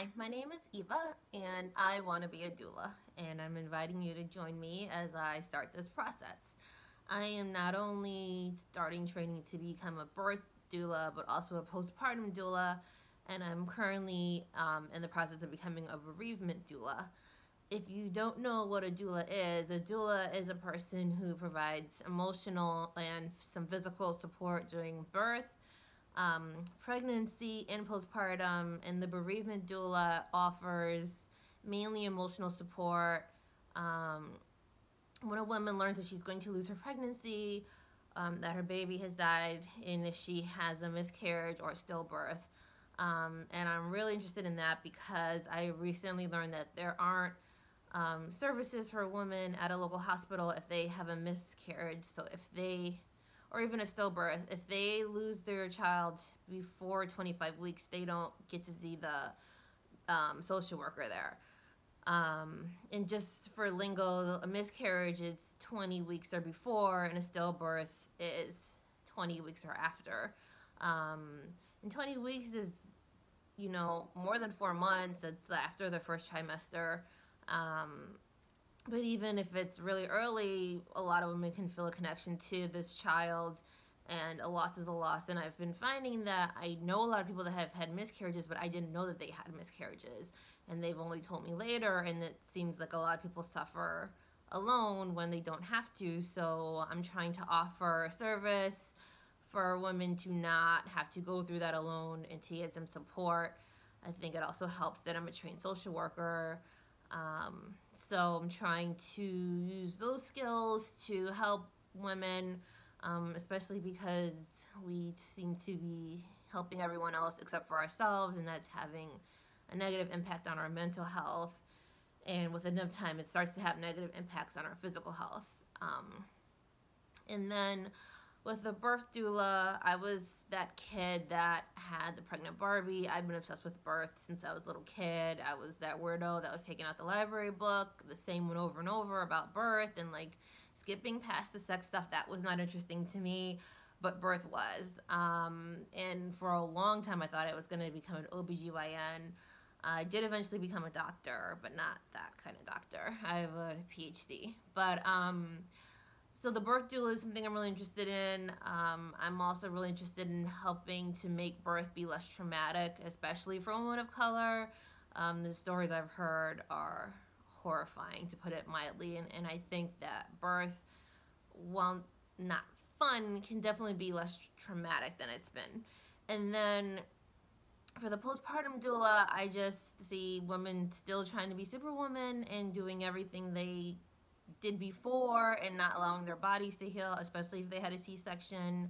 Hi, my name is Eva, and I want to be a doula, and I'm inviting you to join me as I start this process. I am not only starting training to become a birth doula, but also a postpartum doula, and I'm currently in the process of becoming a bereavement doula. If you don't know what a doula is a person who provides emotional and some physical support during birth, pregnancy, and postpartum, and the bereavement doula offers mainly emotional support. Um, when a woman learns that she's going to lose her pregnancy, that her baby has died, and if she has a miscarriage or stillbirth. And I'm really interested in that because I recently learned that there aren't services for women at a local hospital if they have a miscarriage. So if they, or even a stillbirth, if they lose their child before 25 weeks, they don't get to see the social worker there. And just for lingo, a miscarriage is 20 weeks or before, and a stillbirth is 20 weeks or after. And 20 weeks is, more than 4 months. It's after the first trimester. But even if it's really early, a lot of women can feel a connection to this child, and a loss is a loss. And I've been finding that I know a lot of people that have had miscarriages, but I didn't know that they had miscarriages, and they've only told me later. And it seems like a lot of people suffer alone when they don't have to. So I'm trying to offer a service for women to not have to go through that alone and to get some support. I think it also helps that I'm a trained social worker. So I'm trying to use those skills to help women, especially because we seem to be helping everyone else except for ourselves, and that's having a negative impact on our mental health. And with enough time, it starts to have negative impacts on our physical health. And then with the birth doula, I was that kid that had the pregnant Barbie. I've been obsessed with birth since I was a little kid. I was that weirdo that was taking out the library book, the same one over and over about birth, and like skipping past the sex stuff. That was not interesting to me, but birth was. And for a long time, I thought I was going to become an OBGYN. I did eventually become a doctor, but not that kind of doctor. I have a PhD. But so the birth doula is something I'm really interested in. I'm also really interested in helping to make birth be less traumatic, especially for women of color. The stories I've heard are horrifying, to put it mildly, and I think that birth, while not fun, can definitely be less traumatic than it's been. And then for the postpartum doula, I just see women still trying to be superwoman and doing everything they did before and not allowing their bodies to heal, especially if they had a C-section,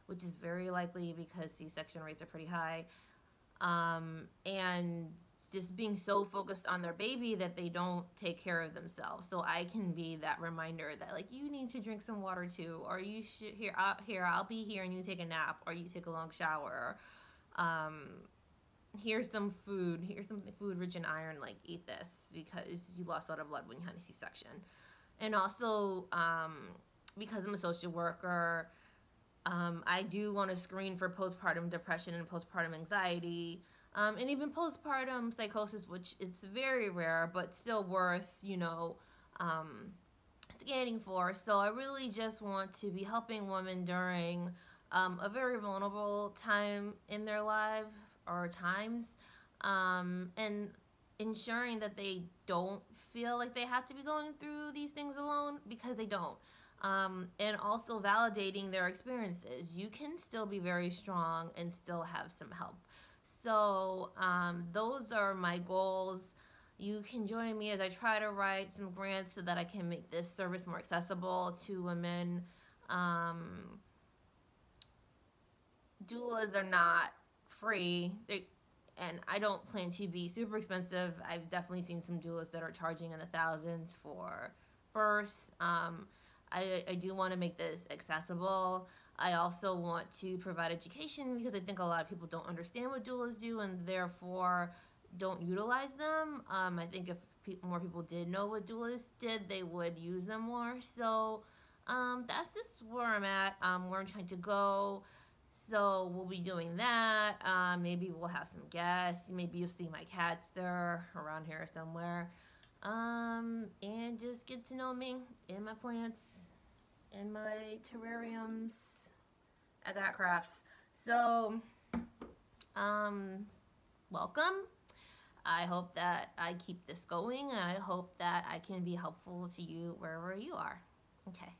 which is very likely because C-section rates are pretty high. And just being so focused on their baby that they don't take care of themselves. So I can be that reminder that, like, you need to drink some water too, or you should, I'll be here and you take a nap, or you take a long shower. Here's some food rich in iron, like eat this because you lost a lot of blood when you had a C-section. And also, because I'm a social worker, I do want to screen for postpartum depression and postpartum anxiety, and even postpartum psychosis, which is very rare, but still worth, scanning for. So I really just want to be helping women during a very vulnerable time in their life, or times, and ensuring that they don't feel like they have to be going through these things alone, because they don't. And also validating their experiences. You can still be very strong and still have some help. So those are my goals. You can join me as I try to write some grants so that I can make this service more accessible to women. Doulas are not free. And I don't plan to be super expensive. I've definitely seen some doulas that are charging in the thousands for births. I do want to make this accessible. I also want to provide education because I think a lot of people don't understand what doulas do and therefore don't utilize them. I think if more people did know what doulas did, they would use them more. So that's just where I'm at, where I'm trying to go. So we'll be doing that. Maybe we'll have some guests. Maybe you'll see my cats there around here somewhere. And just get to know me and my plants and my terrariums. I got crafts. So, welcome. I hope that I keep this going, and I hope that I can be helpful to you wherever you are. Okay.